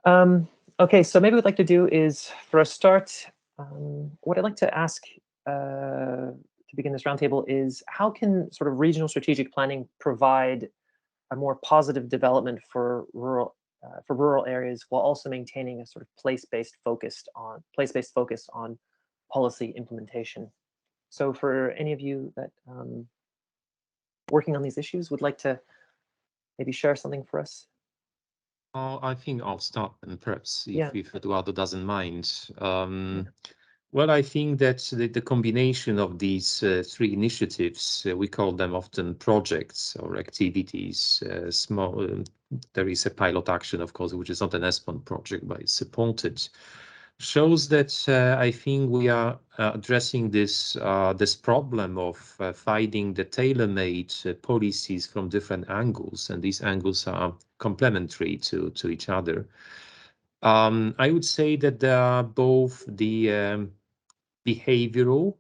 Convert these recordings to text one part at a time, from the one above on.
Okay, so maybe what I'd like to do is, for a start, what I'd like to ask to begin this roundtable is, how can sort of regional strategic planning provide a more positive development for rural areas while also maintaining a sort of place-based focus on policy implementation? So, for any of you that working on these issues would like to maybe share something for us. I think I'll start, and perhaps Yeah. if Eduardo doesn't mind. Well, I think that the combination of these three initiatives, we call them often projects or activities, there is a pilot action, of course, which is not an ESPON project, but it's supported, shows that I think we are addressing this problem of finding the tailor-made policies from different angles, and these angles are complementary to each other. I would say that there are both the behavioral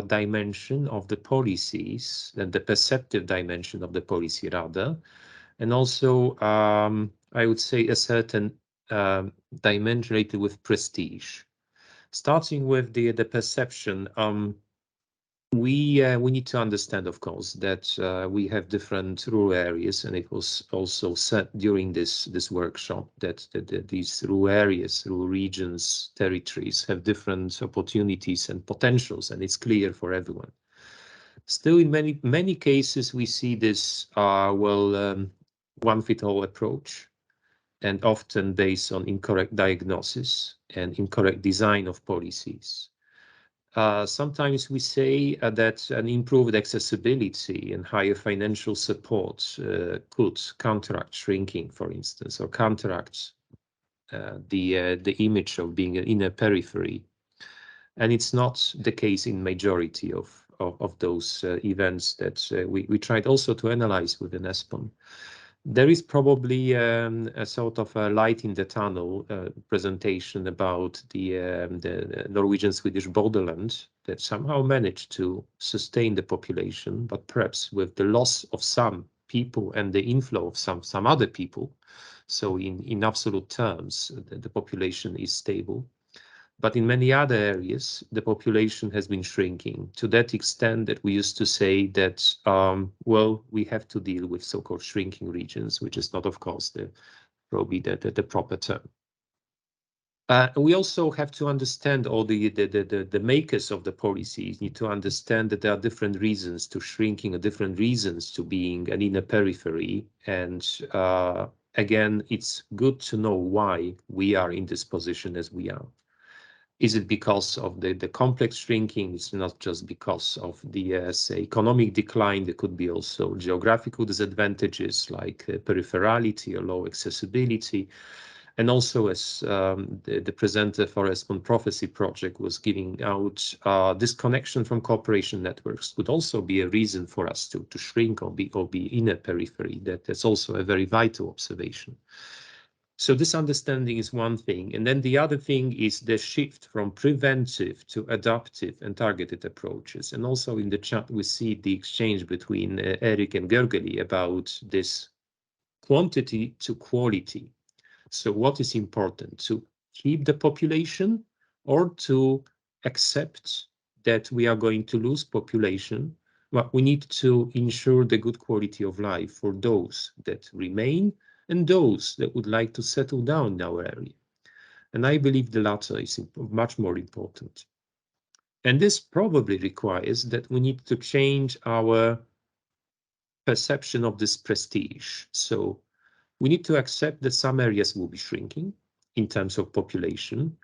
dimension of the policies, and the perceptive dimension of the policy rather, and also I would say a certain dimension related with prestige. Starting with the perception, we need to understand, of course, that we have different rural areas, and it was also said during this workshop that these rural areas, rural regions, territories have different opportunities and potentials, and it's clear for everyone. Still, in many cases, we see this one-fit-all approach, and often based on incorrect diagnosis and incorrect design of policies. Sometimes we say that an improved accessibility and higher financial support could counteract shrinking, for instance, or counteract the image of being in a periphery. And it's not the case in majority of those events that we tried also to analyze within ESPON. There is probably a sort of a light in the tunnel presentation about the Norwegian-Swedish borderland that somehow managed to sustain the population, but perhaps with the loss of some people and the inflow of some other people. So in absolute terms, the population is stable. But in many other areas, the population has been shrinking to that extent that we used to say that, well, we have to deal with so-called shrinking regions, which is not, of course, probably the proper term. We also have to understand, all the makers of the policies need to understand that there are different reasons to shrinking, or different reasons to being an inner periphery. And again, it's good to know why we are in this position as we are. Is it because of the complex shrinking? It's not just because of the, say, economic decline. There could be also geographical disadvantages like peripherality or low accessibility. And also, as the presenter for ESPON Prophecy Project was giving out, disconnection from cooperation networks could also be a reason for us to shrink or be in a periphery. That's also a very vital observation. So this understanding is one thing. And then the other thing is the shift from preventive to adaptive and targeted approaches. And also in the chat, we see the exchange between Eric and Gergely about this quantity to quality. So what is important, to keep the population or to accept that we are going to lose population? Well, we need to ensure the good quality of life for those that remain and those that would like to settle down in our area. And I believe the latter is much more important. And this probably requires that we need to change our perception of this prestige. So we need to accept that some areas will be shrinking in terms of population,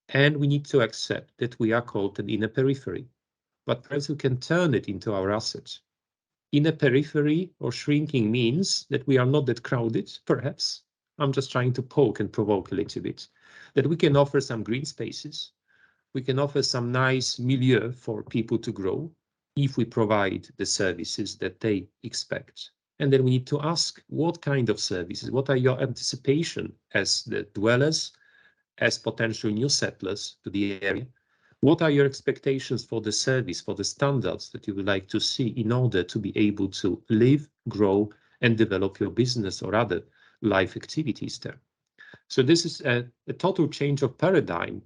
and we need to accept that we are called an inner periphery. But perhaps we can turn it into our assets. Inner periphery or shrinking means that we are not that crowded, perhaps. I'm just trying to poke and provoke a little bit. That we can offer some green spaces. We can offer some nice milieu for people to grow if we provide the services that they expect. And then we need to ask, what kind of services? What are your anticipation as the dwellers, as potential new settlers to the area? What are your expectations for the service, for the standards that you would like to see in order to be able to live, grow, and develop your business or other life activities there? So this is a total change of paradigm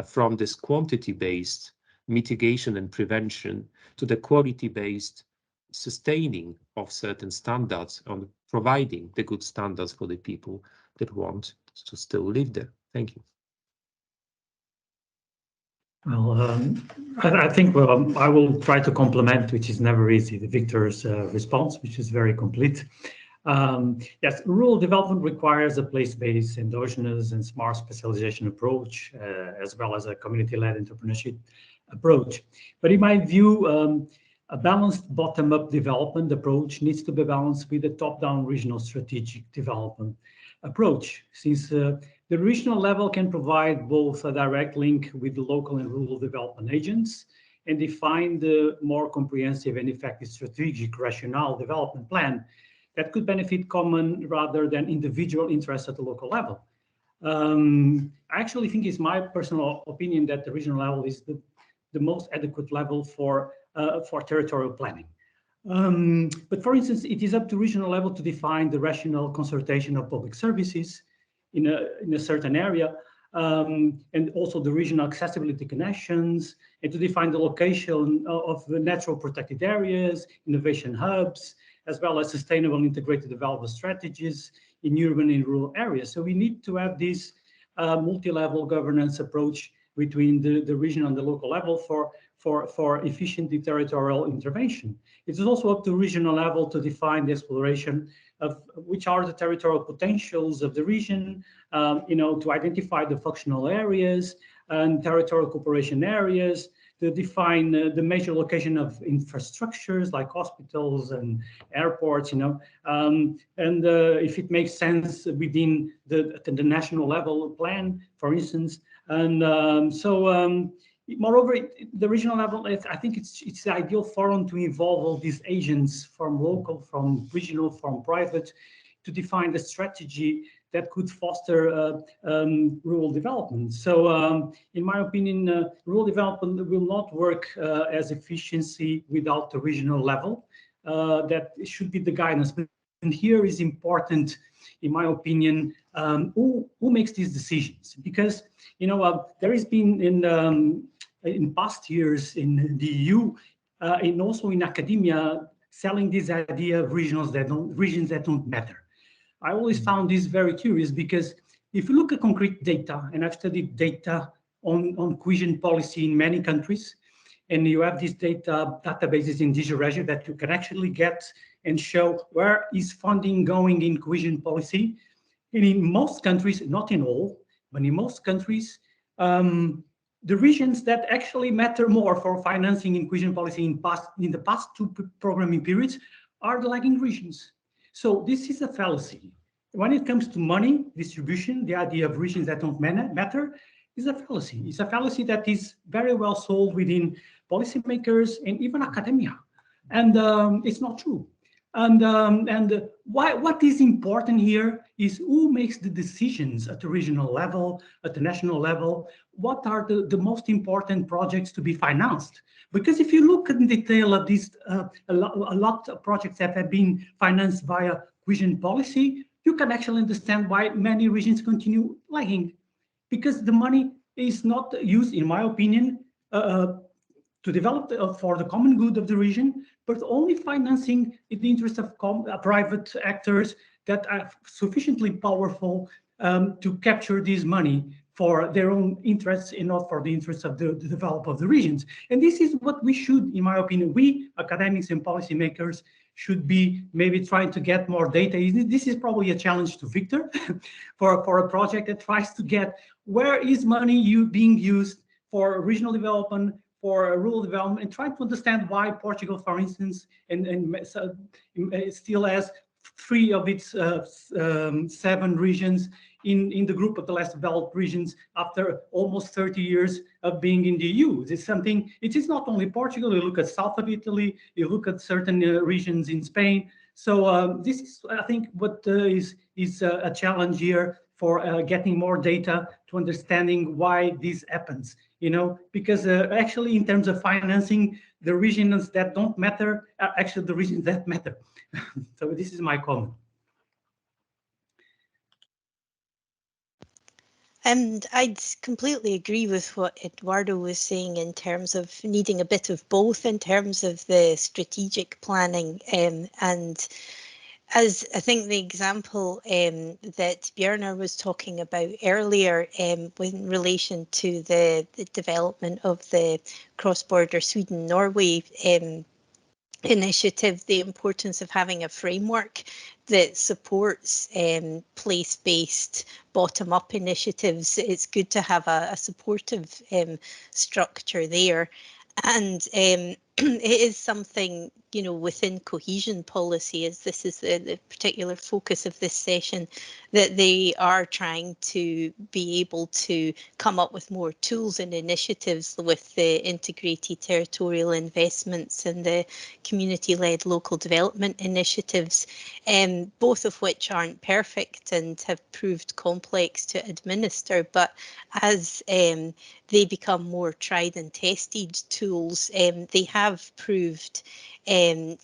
from this quantity-based mitigation and prevention to the quality-based sustaining of certain standards on providing the good standards for the people that want to still live there. Thank you. Well, I think I will try to complement, which is never easy, the Victor's response, which is very complete. Yes, rural development requires a place-based, endogenous, and smart specialization approach, as well as a community-led entrepreneurship approach. But in my view, a balanced bottom-up development approach needs to be balanced with a top-down regional strategic development approach, since the regional level can provide both a direct link with the local and rural development agents and define the more comprehensive and effective strategic rationale development plan that could benefit common rather than individual interests at the local level. I actually think it's my personal opinion that the regional level is the most adequate level for territorial planning. But for instance, it is up to regional level to define the rational consultation of public services in a certain area, and also the regional accessibility connections, and to define the location of the natural protected areas, innovation hubs, as well as sustainable integrated development strategies in urban and rural areas. So we need to have this multi-level governance approach between the regional and the local level for efficient territorial intervention. It is also up to regional level to define the exploration of which are the territorial potentials of the region, to identify the functional areas and territorial cooperation areas, to define the major location of infrastructures like hospitals and airports, and if it makes sense within the national level plan, for instance. And moreover, the regional level, I think it's the ideal forum to involve all these agents from local, from regional, from private, to define the strategy that could foster rural development. So in my opinion, rural development will not work as efficiency without the regional level. That should be the guidance. And here is important, in my opinion, who makes these decisions? Because there has been in past years in the EU and also in academia selling this idea of regions that don't matter. I always found this very curious because if you look at concrete data, and I've studied data on cohesion policy in many countries, and you have these databases in DigiRegio that you can actually get and show where is funding going in cohesion policy. And in most countries, not in all, but in most countries, the regions that actually matter more for financing in cohesion policy in the past two programming periods are the lagging regions. So this is a fallacy. When it comes to money distribution, the idea of regions that don't matter is a fallacy. It's a fallacy that is very well sold within policymakers and even academia. And it's not true. And what is important here is who makes the decisions at the regional level, at the national level. What are the most important projects to be financed? Because if you look in detail at these, a lot of projects that have been financed via cohesion policy, you can actually understand why many regions continue lagging. Because the money is not used, in my opinion, to develop for the common good of the region, but only financing in the interest of private actors that are sufficiently powerful to capture this money for their own interests and not for the interests of the development of the regions. And this is what we should, in my opinion, we academics and policymakers should be maybe trying to get more data. This is probably a challenge to Victor for a project that tries to get where is money being used for regional development, for rural development, and try to understand why Portugal, for instance, and still has 3 of its 7 regions in the group of the less developed regions after almost 30 years of being in the EU. It's something, it is not only Portugal, you look at south of Italy, you look at certain regions in Spain. So this is, I think, what is a challenge here for getting more data to understanding why this happens. Because actually in terms of financing, the regions that don't matter are actually the regions that matter. So this is my comment. And I'd completely agree with what Eduardo was saying in terms of needing a bit of both in terms of the strategic planning. And as I think the example that Björnar was talking about earlier in relation to the development of the cross-border Sweden-Norway initiative, the importance of having a framework that supports place-based bottom-up initiatives. It's good to have a supportive structure there. And it is something, you know, within cohesion policy, as this is the particular focus of this session, that they are trying to be able to come up with more tools and initiatives with the integrated territorial investments and the community-led local development initiatives, both of which aren't perfect and have proved complex to administer. But as they become more tried and tested tools, they have proved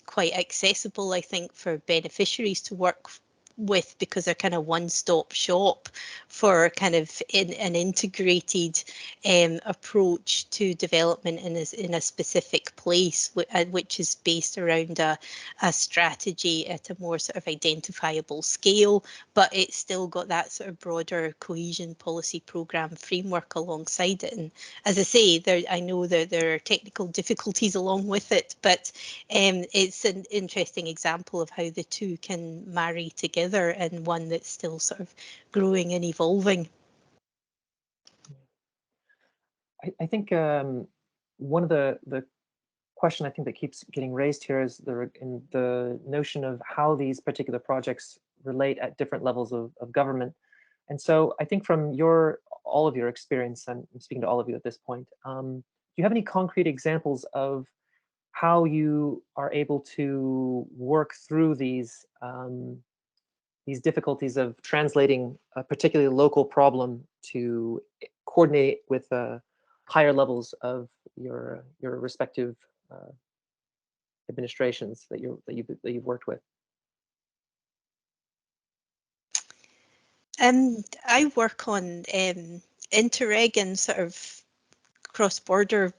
quite accessible, I think, for beneficiaries to work with, because they're kind of one-stop shop for kind of an integrated approach to development in a specific place, which is based around a strategy at a more sort of identifiable scale, but it's still got that sort of broader cohesion policy programme framework alongside it. And as I say, I know there are technical difficulties along with it, but it's an interesting example of how the two can marry together, and one that's still sort of growing and evolving. I think one of the question I think that keeps getting raised here is the notion of how these particular projects relate at different levels of government. And so I think from all of your experience, and I'm speaking to all of you at this point, do you have any concrete examples of how you are able to work through these difficulties of translating a particularly local problem to coordinate with higher levels of your respective administrations that you've worked with? I work on Interreg and sort of cross-border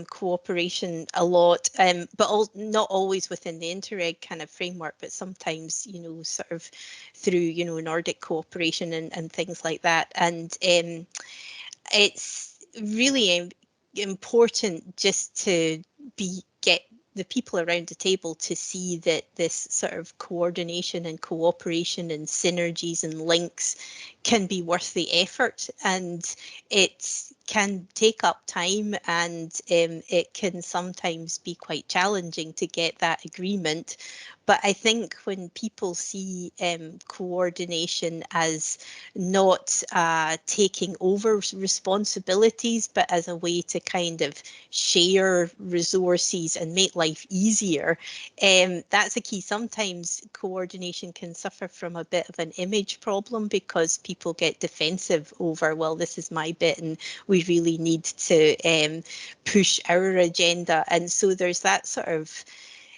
cooperation a lot, but not always within the Interreg kind of framework, but sometimes, you know, sort of through, you know, Nordic cooperation and things like that. And it's really important just to get the people around the table to see that this sort of coordination and cooperation and synergies and links can be worth the effort, and it can take up time, and it can sometimes be quite challenging to get that agreement. But I think when people see coordination as not taking over responsibilities, but as a way to kind of share resources and make life easier, that's a key. Sometimes coordination can suffer from a bit of an image problem because people get defensive over, well, this is my bit and we really need to push our agenda. And so there's that sort of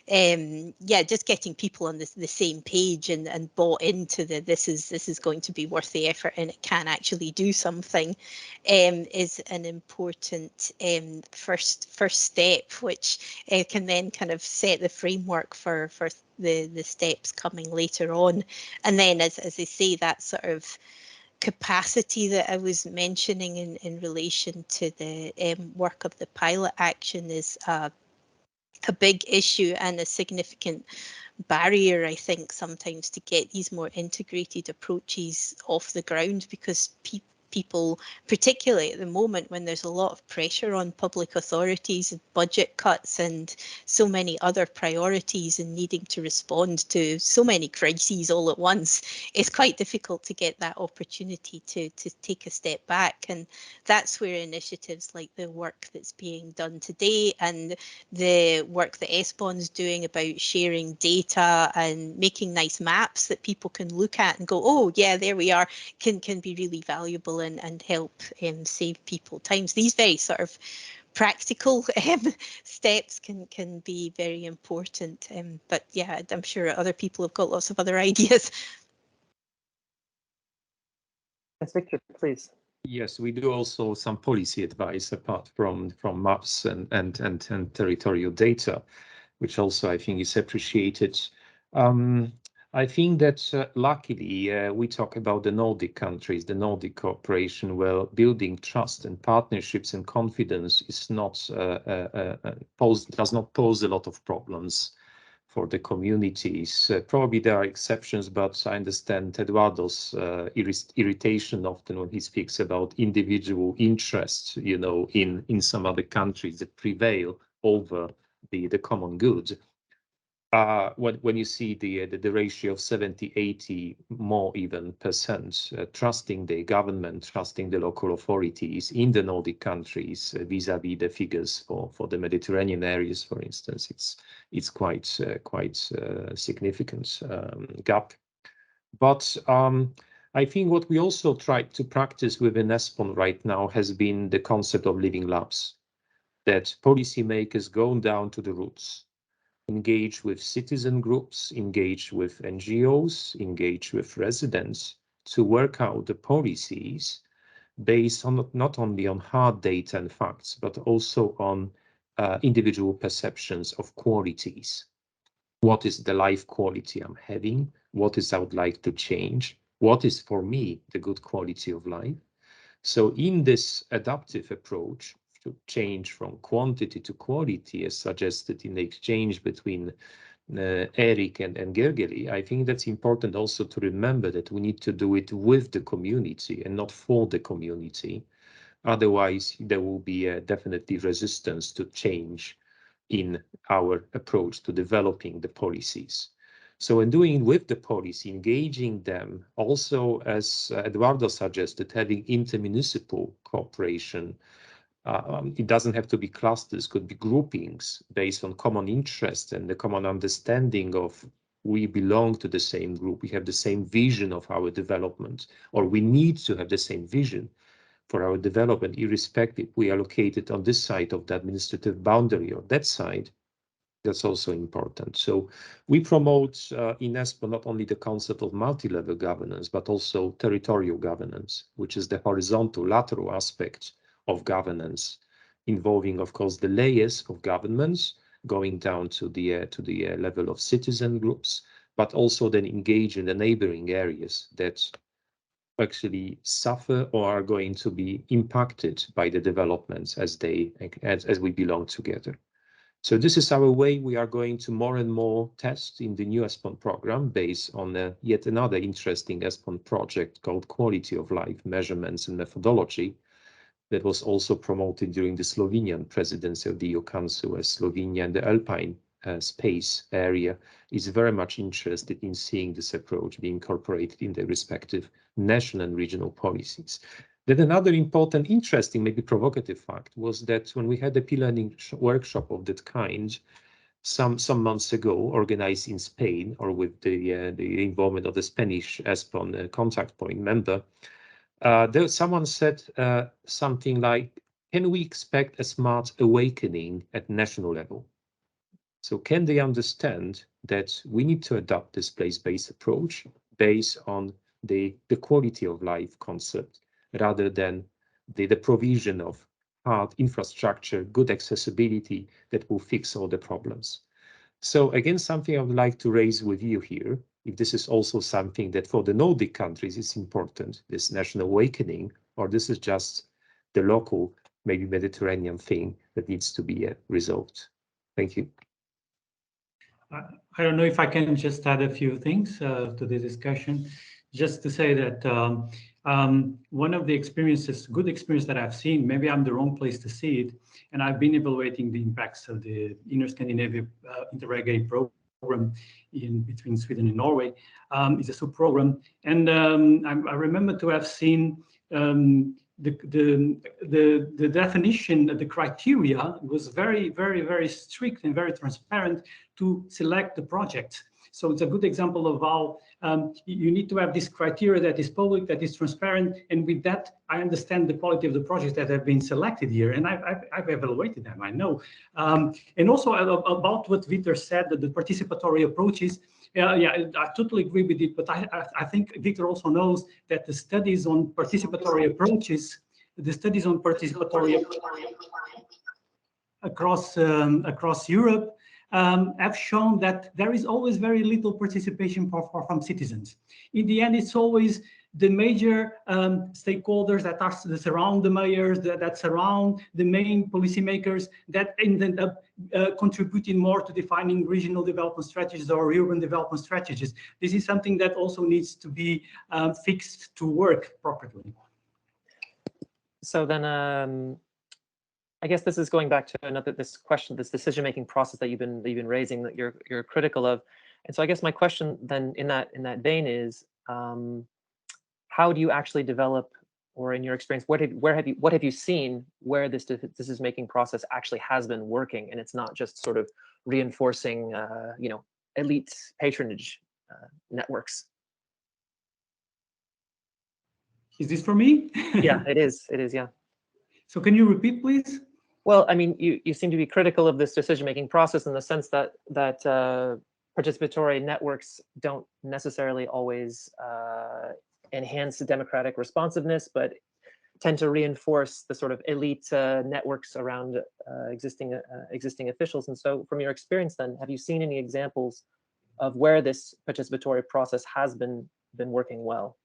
yeah, just getting people on the same page and bought into this is going to be worth the effort and it can actually do something, is an important first step, which can then kind of set the framework for the steps coming later on. And then, as I say, that sort of capacity that I was mentioning in relation to the work of the pilot action is a big issue and a significant barrier, I think, sometimes to get these more integrated approaches off the ground, because people, particularly at the moment when there's a lot of pressure on public authorities, budget cuts and so many other priorities and needing to respond to so many crises all at once, it's quite difficult to get that opportunity to take a step back. And that's where initiatives like the work that's being done today and the work that ESPON's doing about sharing data and making nice maps that people can look at and go, oh yeah, there we are, can be really valuable and help save people times. These very sort of practical steps can be very important. But yeah, I'm sure other people have got lots of other ideas. Yes, Victor, please. Yes, we do also some policy advice apart from maps and territorial data, which also I think is appreciated. I think that luckily we talk about the Nordic countries, the Nordic cooperation, where building trust and partnerships and confidence is not does not pose a lot of problems for the communities. Probably there are exceptions, but I understand Eduardo's irritation often when he speaks about individual interests, you know, in some other countries that prevail over the common good. When you see the ratio of 70, 80, more even percent, trusting the government, trusting the local authorities in the Nordic countries vis-à-vis the figures for the Mediterranean areas, for instance, it's quite significant gap. But I think what we also try to practice within ESPON right now has been the concept of living labs, that policymakers go down to the roots, engage with citizen groups, engage with NGOs, engage with residents to work out the policies based on not only on hard data and facts, but also on individual perceptions of qualities. What is the life quality I'm having? What is I would like to change? What is for me the good quality of life? So in this adaptive approach, to change from quantity to quality, as suggested in the exchange between Eric and Gergely, I think that's important also to remember that we need to do it with the community and not for the community. Otherwise, there will be definitely resistance to change in our approach to developing the policies. So in doing with the policy, engaging them, also as Eduardo suggested, having intermunicipal cooperation. It doesn't have to be clusters, could be groupings based on common interest and the common understanding of we belong to the same group, we have the same vision of our development, or we need to have the same vision for our development, irrespective we are located on this side of the administrative boundary or that side. That's also important. So we promote in ESPON not only the concept of multi-level governance, but also territorial governance, which is the horizontal, lateral aspect of governance, involving, of course, the layers of governments, going down to the level of citizen groups, but also then engage in the neighboring areas that actually suffer or are going to be impacted by the developments as we belong together. So this is our way we are going to more and more test in the new ESPON program based on yet another interesting ESPON project called Quality of Life Measurements and Methodology that was also promoted during the Slovenian presidency of the EU Council, as Slovenia and the Alpine space area is very much interested in seeing this approach being incorporated in their respective national and regional policies. Then another important, interesting, maybe provocative fact was that when we had a P-learning workshop of that kind some months ago, organized in Spain, or with the involvement of the Spanish ESPON contact point member, someone said something like, can we expect a smart awakening at national level? So can they understand that we need to adopt this place-based approach based on the quality of life concept, rather than the provision of hard infrastructure, good accessibility that will fix all the problems. So again, something I would like to raise with you here, if this is also something that for the Nordic countries is important, this national awakening, or this is just the local, maybe Mediterranean thing that needs to be resolved. Thank you. I don't know if I can just add a few things to the discussion, just to say that one of the experiences, good experience that I've seen, maybe I'm the wrong place to see it, and I've been evaluating the impacts of the Inner Scandinavia Interreg program in between Sweden and Norway. It's a sub-program, and I remember to have seen the definition, the criteria was very, very, very strict and very transparent to select the project. So it's a good example of how you need to have this criteria that is public, that is transparent, and with that, I understand the quality of the projects that have been selected here, and I've evaluated them, I know. And also about what Victor said, that the participatory approaches, yeah, I totally agree with it, but I think Victor also knows that the studies on participatory approaches the studies on participatory across Europe have shown that there is always very little participation from citizens. In the end, it's always the major stakeholders that surround the mayors, that surround the main policymakers, that end up contributing more to defining regional development strategies or urban development strategies. This is something that also needs to be fixed to work properly. So then, I guess this is going back to this decision-making process that you've been raising, that you're critical of. And so I guess my question then in that vein is, how do you actually develop, or in your experience, what have you seen where this decision-making process actually has been working, and it's not just sort of reinforcing, elite patronage networks? Is this for me? Yeah, it is. It is. Yeah. So can you repeat, please? Well, I mean, you seem to be critical of this decision-making process in the sense that participatory networks don't necessarily always enhance democratic responsiveness, but tend to reinforce the sort of elite networks around existing officials. And so, from your experience, then, have you seen any examples of where this participatory process has been working well?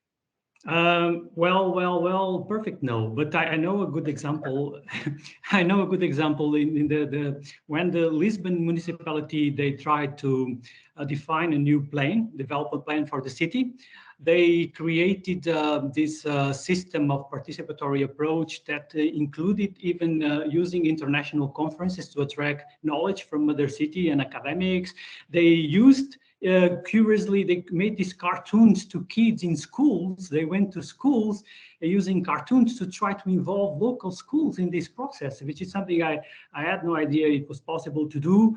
Well, perfect. No, but I know a good example. I know a good example in when the Lisbon municipality, they tried to define a new development plan for the city. They created this system of participatory approach that included even using international conferences to attract knowledge from other city and academics. They used curiously, they made these cartoons to kids in schools. They went to schools using cartoons to try to involve local schools in this process, which is something I had no idea it was possible to do.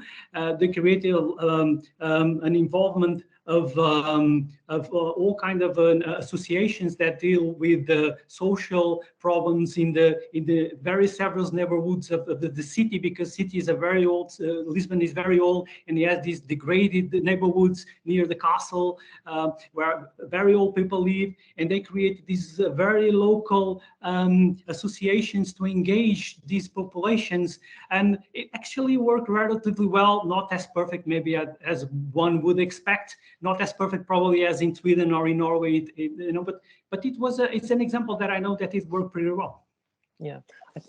They created an involvement of all kind of associations that deal with the social problems in the very several neighborhoods of the city, because city is a very old, Lisbon is very old, and it has these degraded neighborhoods near the castle where very old people live, and they created these very local associations to engage these populations, and it actually worked relatively well, not as perfect maybe as one would expect, not as perfect probably as in Sweden or in Norway, but it's an example that I know that it worked pretty well. Yeah,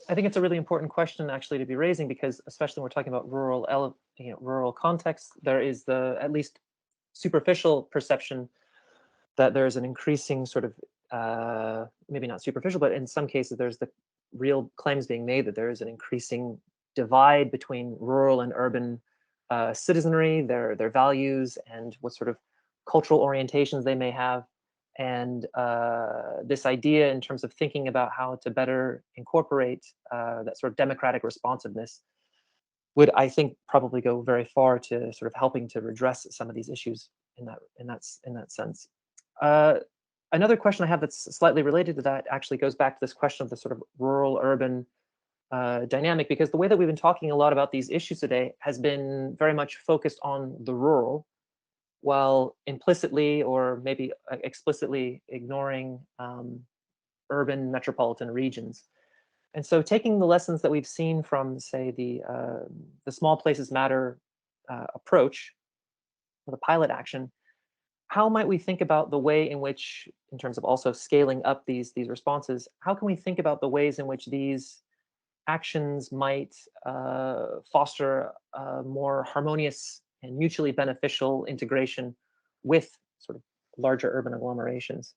I think it's a really important question actually to be raising, because especially when we're talking about rural context, there is the at least superficial perception that there's an increasing sort of maybe not superficial, but in some cases there's the real claims being made that there is an increasing divide between rural and urban citizenry, their values, and what sort of cultural orientations they may have. And this idea in terms of thinking about how to better incorporate that sort of democratic responsiveness would, I think, probably go very far to sort of helping to redress some of these issues in that sense. Another question I have that's slightly related to that actually goes back to this question of the sort of rural-urban dynamic, because the way that we've been talking a lot about these issues today has been very much focused on the rural, while implicitly or maybe explicitly ignoring urban metropolitan regions. And so taking the lessons that we've seen from, say, the small places matter approach, or the pilot action, how might we think about the way in which, in terms of also scaling up these responses, how can we think about the ways in which these actions might foster a more harmonious and mutually beneficial integration with sort of larger urban agglomerations?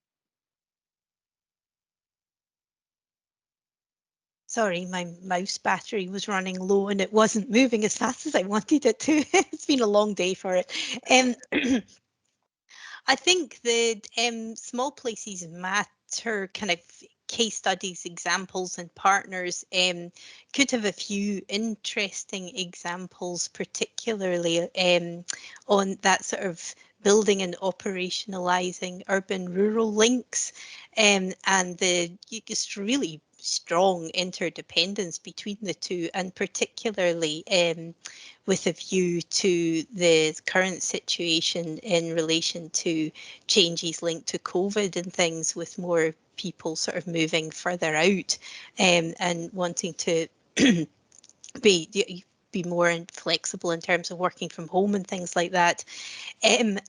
Sorry, my mouse battery was running low and it wasn't moving as fast as I wanted it to. It's been a long day for it. I think the small places matter kind of case studies, examples, and partners could have a few interesting examples, particularly on that sort of building and operationalizing urban-rural links, and the just really strong interdependence between the two, and particularly with a view to the current situation in relation to changes linked to COVID and things, with more people sort of moving further out and wanting to be more flexible in terms of working from home and things like that. And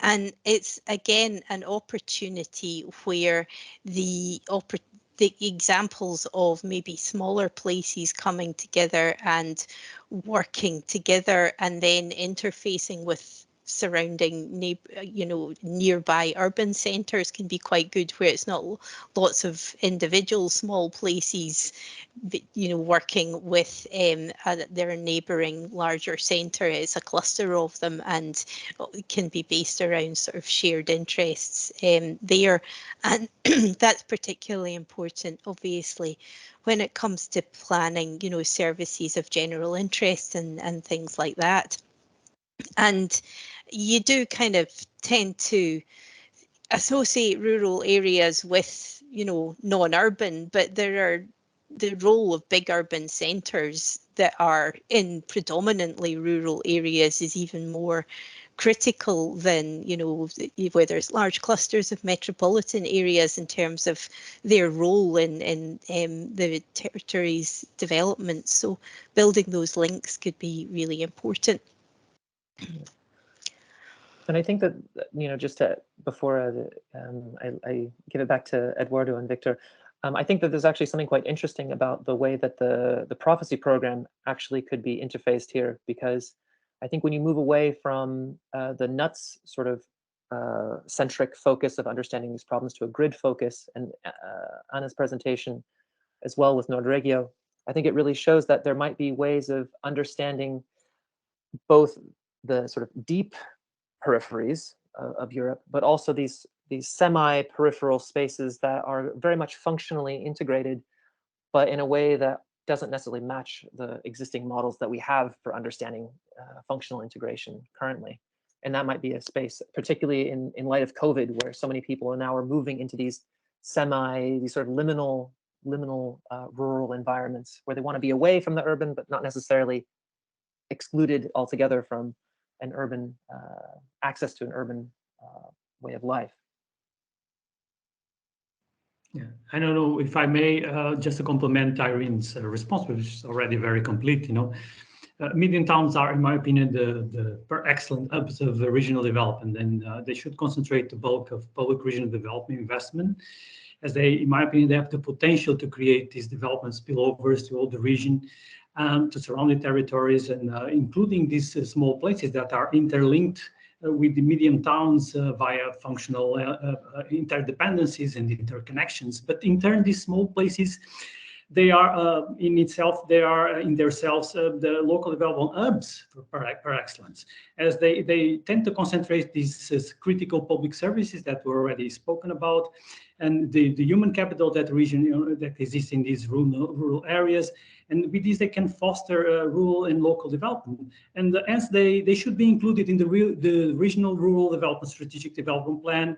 it's again an opportunity where the examples of maybe smaller places coming together and working together and then interfacing with surrounding nearby urban centres can be quite good, where it's not lots of individual small places working with their neighbouring larger centre. It's a cluster of them and it can be based around sort of shared interests there, and that's particularly important obviously when it comes to planning services of general interest and things like that. And you do kind of tend to associate rural areas with non-urban, but there are the role of big urban centres that are in predominantly rural areas is even more critical than where there's large clusters of metropolitan areas in terms of their role in the territory's development. So building those links could be really important. And I think that, just to, before I give it back to Eduardo and Victor, I think that there's actually something quite interesting about the way that the prophecy program actually could be interfaced here, because I think when you move away from the nuts sort of centric focus of understanding these problems to a grid focus, and Anna's presentation as well with Nordregio, I think it really shows that there might be ways of understanding both the sort of deep peripheries of Europe, but also these semi-peripheral spaces that are very much functionally integrated, but in a way that doesn't necessarily match the existing models that we have for understanding functional integration currently. And that might be a space, particularly in light of COVID, where so many people now are moving into these sort of liminal rural environments where they want to be away from the urban, but not necessarily excluded altogether from an urban access to an urban way of life. Yeah, I don't know if I may just to complement Irene's response, which is already very complete. Medium towns are, in my opinion, the excellent hubs of the regional development, and they should concentrate the bulk of public regional development investment, as they, in my opinion, they have the potential to create these development spillovers to all the region, to surrounding territories, and including these small places that are interlinked with the medium towns via functional interdependencies and interconnections. But in turn, these small places, they are in themselves the local development hubs per excellence, as they tend to concentrate these critical public services that were already spoken about, and the human capital that region that exists in these rural areas. And with this, they can foster rural and local development. And hence, they should be included in the regional rural development strategic development plan,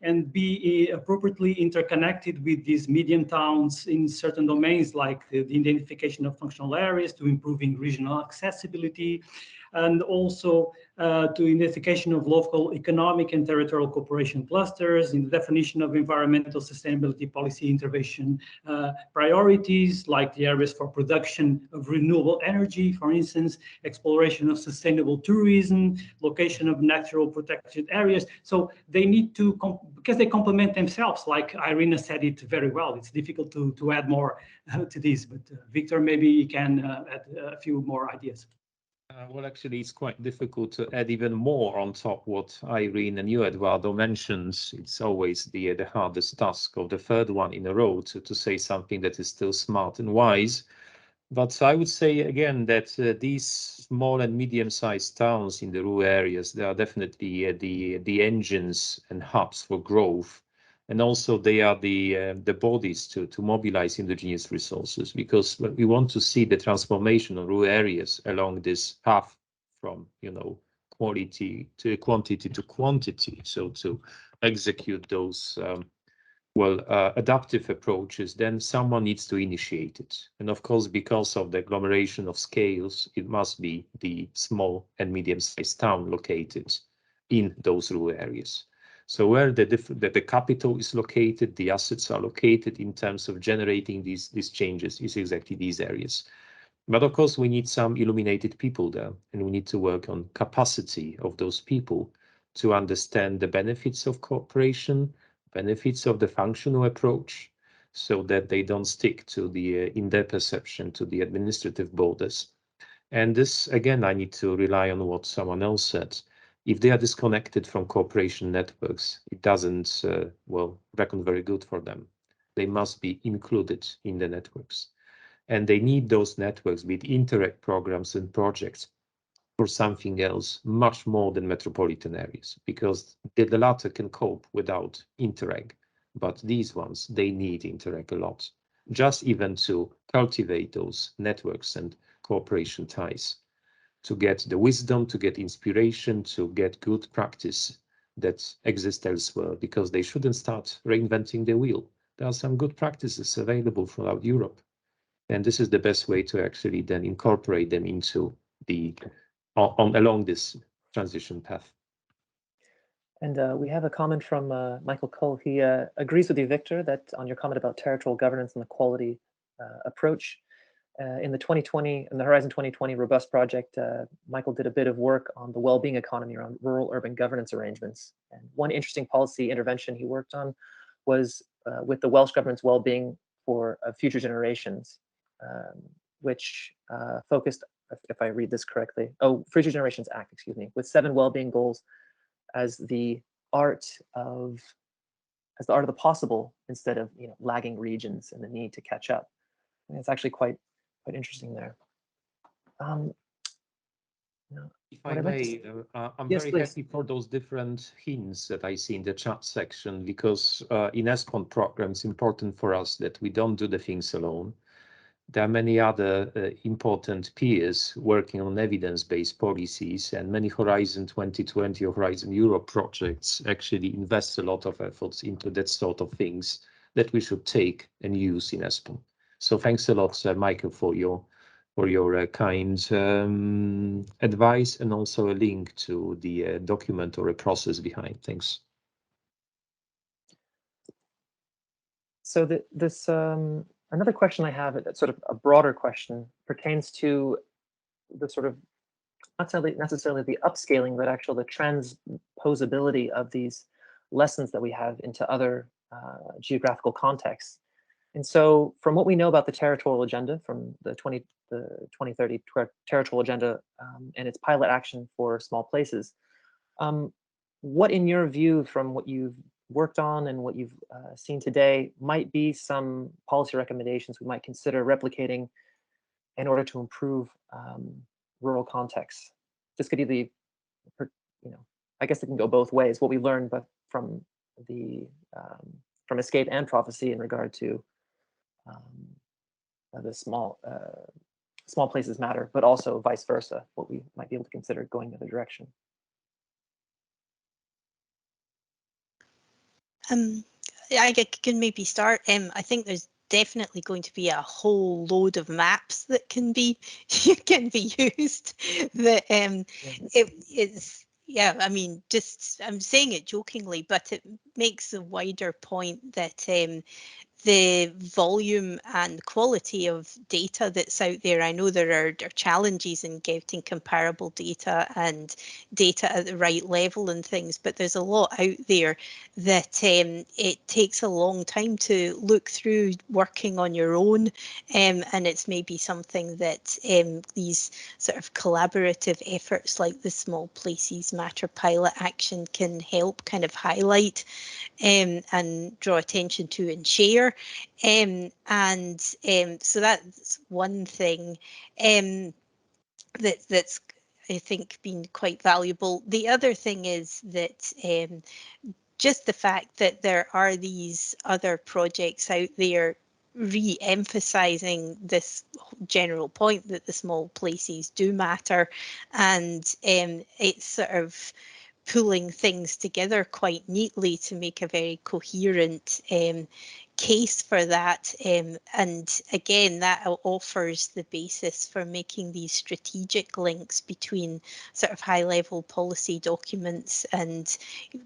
and be appropriately interconnected with these medium towns in certain domains, like the identification of functional areas, to improving regional accessibility, and also to identification of local economic and territorial cooperation clusters, in the definition of environmental sustainability policy intervention priorities, like the areas for production of renewable energy, for instance, exploration of sustainable tourism, location of natural protected areas. So they need to, because they complement themselves, like Irina said it very well. It's difficult to add more to this, but Victor, maybe you can add a few more ideas. Well, actually, it's quite difficult to add even more on top what Irene and you, Eduardo, mentioned. It's always the hardest task of the third one in a row to say something that is still smart and wise. But I would say again that these small and medium-sized towns in the rural areas, they are definitely the engines and hubs for growth. And also they are the bodies to mobilize indigenous resources, because we want to see the transformation of rural areas along this path from quality to quantity to quantity. So to execute those adaptive approaches, then someone needs to initiate it. And of course, because of the agglomeration of scales, it must be the small and medium-sized town located in those rural areas. So where the capital is located, the assets are located in terms of generating these changes is exactly these areas. But of course, we need some illuminated people there, and we need to work on capacity of those people to understand the benefits of cooperation, benefits of the functional approach, so that they don't stick to the, in their perception, to the administrative borders. And this, again, I need to rely on what someone else said. If they are disconnected from cooperation networks, it doesn't, reckon very good for them. They must be included in the networks. And they need those networks, be it Interreg programs and projects, for something else, much more than metropolitan areas, because the latter can cope without Interreg. But these ones, they need Interreg a lot, just even to cultivate those networks and cooperation ties, to get the wisdom, to get inspiration, to get good practice that exists elsewhere, because they shouldn't start reinventing the wheel. There are some good practices available throughout Europe. And this is the best way to actually then incorporate them into the along this transition path. And we have a comment from Michael Cull. He agrees with you, Victor, that on your comment about territorial governance and the quality approach. In the 2020, in the Horizon 2020 Robust Project, Michael did a bit of work on the well-being economy around rural-urban governance arrangements. And one interesting policy intervention he worked on was with the Welsh government's well-being for future generations, which focused, if I read this correctly, Future Generations Act, excuse me, with 7 well-being goals as the art of the possible instead of lagging regions and the need to catch up. And it's actually quite interesting there. If I may, I'm very happy for those different hints that I see in the chat section, because in ESPON program, it's important for us that we don't do the things alone. There are many other important peers working on evidence-based policies, and many Horizon 2020 or Horizon Europe projects actually invest a lot of efforts into that sort of things that we should take and use in ESPON. So thanks a lot, Michael, for your kind advice, and also a link to the document or a process behind. Thanks. So this another question I have, sort of a broader question, pertains to the sort of not necessarily the upscaling, but actually the transposability of these lessons that we have into other geographical contexts. And so from what we know about the territorial agenda, from the 2030 territorial agenda and its pilot action for small places, what in your view, from what you've worked on and what you've seen today, might be some policy recommendations we might consider replicating in order to improve rural contexts? This could either, I guess it can go both ways. What we learned, but from Escape and Prophecy in regard to the small places matter, but also vice versa, what we might be able to consider going the other direction. I can maybe start. I think there's definitely going to be a whole load of maps that can be used. That it's. Yeah, I mean, I'm saying it jokingly, but it makes a wider point that the volume and quality of data that's out there. I know there are challenges in getting comparable data and data at the right level and things, but there's a lot out there that it takes a long time to look through working on your own, and it's maybe something that these sort of collaborative efforts like the Small Places Matter pilot action can help kind of highlight and draw attention to and share. So that's one thing that's I think been quite valuable. The other thing is that just the fact that there are these other projects out there re-emphasizing this general point that the small places do matter, and it's sort of pulling things together quite neatly to make a very coherent case for that. And again, that offers the basis for making these strategic links between sort of high-level policy documents and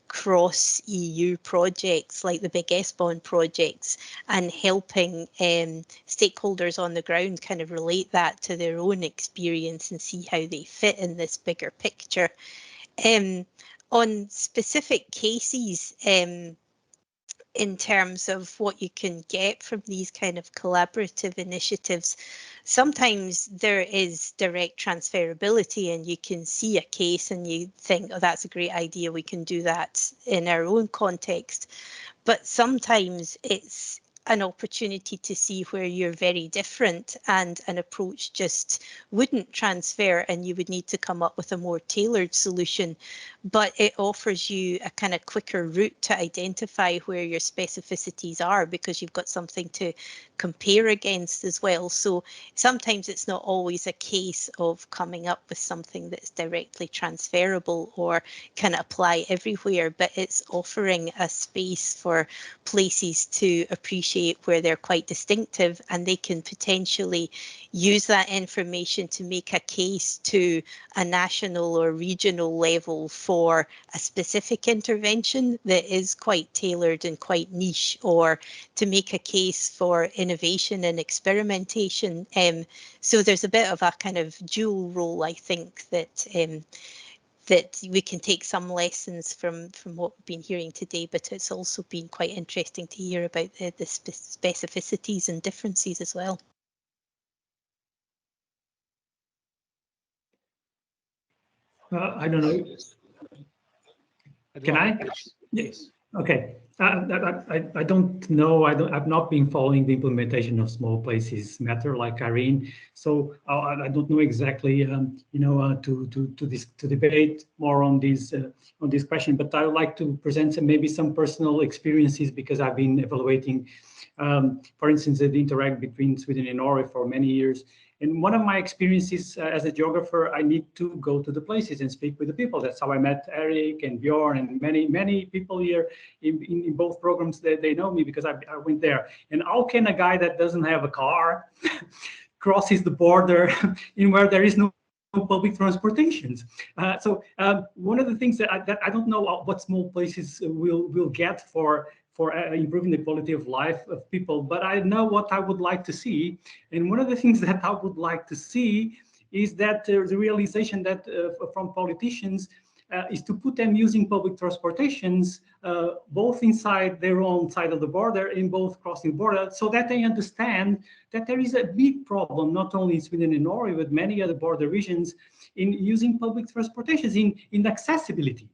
cross EU projects like the big ESPON projects, and helping stakeholders on the ground kind of relate that to their own experience and see how they fit in this bigger picture. On specific cases, in terms of what you can get from these kind of collaborative initiatives, sometimes there is direct transferability, and you can see a case and you think, oh, that's a great idea, we can do that in our own context. But sometimes it's an opportunity to see where you're very different and an approach just wouldn't transfer, and you would need to come up with a more tailored solution. But it offers you a kind of quicker route to identify where your specificities are, because you've got something to compare against as well. So sometimes it's not always a case of coming up with something that's directly transferable or can apply everywhere, but it's offering a space for places to appreciate where they're quite distinctive, and they can potentially use that information to make a case to a national or regional level for a specific intervention that is quite tailored and quite niche, or to make a case for innovation and experimentation. So there's a bit of a kind of dual role, I think, that that we can take some lessons from what we've been hearing today, but it's also been quite interesting to hear about the specificities and differences as well. I don't know. Can I? Yes. Okay. I don't know. I've not been following the implementation of small places matter like Irene, so I don't know exactly. To debate more on this question. But I would like to present maybe some personal experiences, because I've been evaluating, for instance, the interact between Sweden and Norway for many years. And one of my experiences as a geographer, I need to go to the places and speak with the people. That's how I met Eric and Bjorn and many people here in both programs. That they know me because I went there. And how can a guy that doesn't have a car crosses the border in where there is no public transportations? So one of the things that I don't know what small places will get for improving the quality of life of people, but I know what I would like to see. And one of the things that I would like to see is that the realization that from politicians is to put them using public transportations both inside their own side of the border and both crossing the border, so that they understand that there is a big problem, not only in Sweden and Norway, but many other border regions, in using public transportations, in accessibility.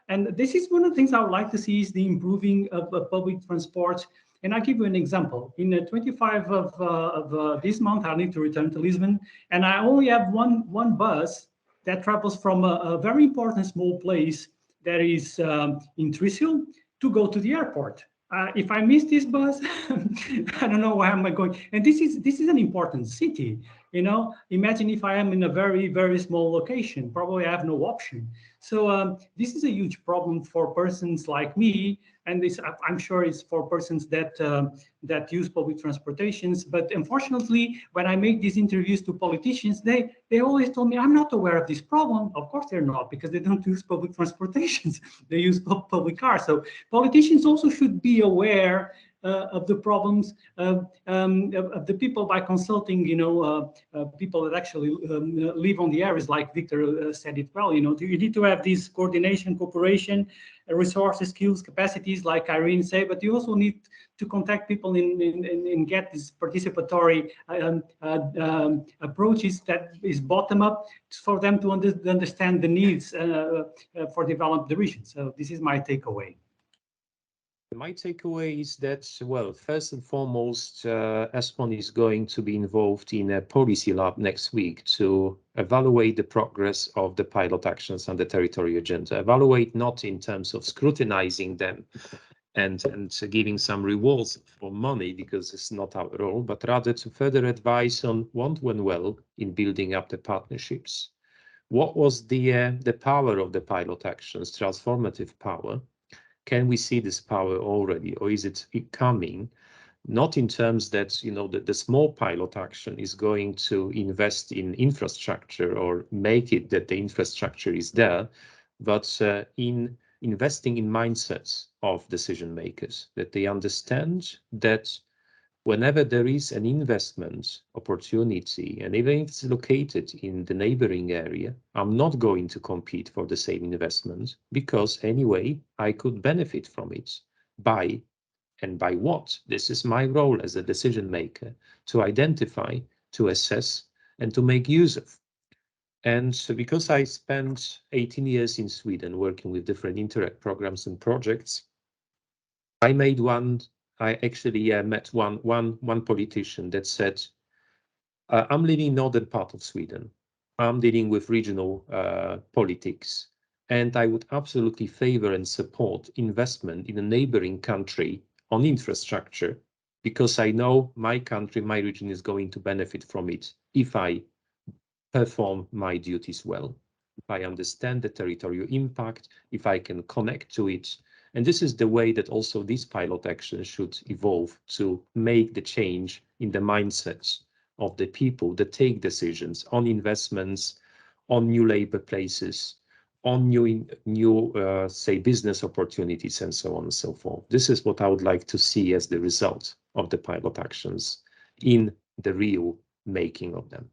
And this is one of the things I would like to see, is the improving of public transport. And I'll give you an example. In the 25 of this month, I need to return to Lisbon, and I only have one bus that travels from a very important small place that is in Trysil to go to the airport. If I miss this bus, I don't know where am I going. And this is an important city. Imagine if I am in a very, very small location, probably I have no option. So this is a huge problem for persons like me, and this I'm sure it's for persons that use public transportations. But unfortunately, when I make these interviews to politicians, they always told me, I'm not aware of this problem. Of course they're not, because they don't use public transportations. They use public cars. So politicians also should be aware of the problems of the people by consulting, people that actually live on the areas, like Victor said it well. You need to have this coordination, cooperation, resources, skills, capacities, like Irene said, but you also need to contact people and get this participatory approaches that is bottom up, for them to understand the needs for develop the region. So this is my takeaway. My takeaway is that, well, first and foremost, ESPON is going to be involved in a policy lab next week to evaluate the progress of the pilot actions on the territory agenda. Evaluate not in terms of scrutinizing them and giving some rewards for money, because it's not our role, but rather to further advise on what went well in building up the partnerships, What was the power of the pilot actions, transformative power? Can we see this power already, or is it coming? Not in terms that, you know, the small pilot action is going to invest in infrastructure or make it that the infrastructure is there, but in investing in mindsets of decision makers, that they understand that whenever there is an investment opportunity, and even if it's located in the neighboring area, I'm not going to compete for the same investment, because anyway, I could benefit from it by what? This is my role as a decision maker, to identify, to assess, and to make use of. And so because I spent 18 years in Sweden working with different Interact programs and projects, I actually met one politician that said, I'm living in northern part of Sweden. I'm dealing with regional politics, and I would absolutely favor and support investment in a neighboring country on infrastructure, because I know my country, my region is going to benefit from it if I perform my duties well, if I understand the territorial impact, if I can connect to it. And this is the way that also this pilot action should evolve, to make the change in the mindsets of the people that take decisions on investments, on new labor places, on new say business opportunities, and so on and so forth. This is what I would like to see as the result of the pilot actions in the real making of them.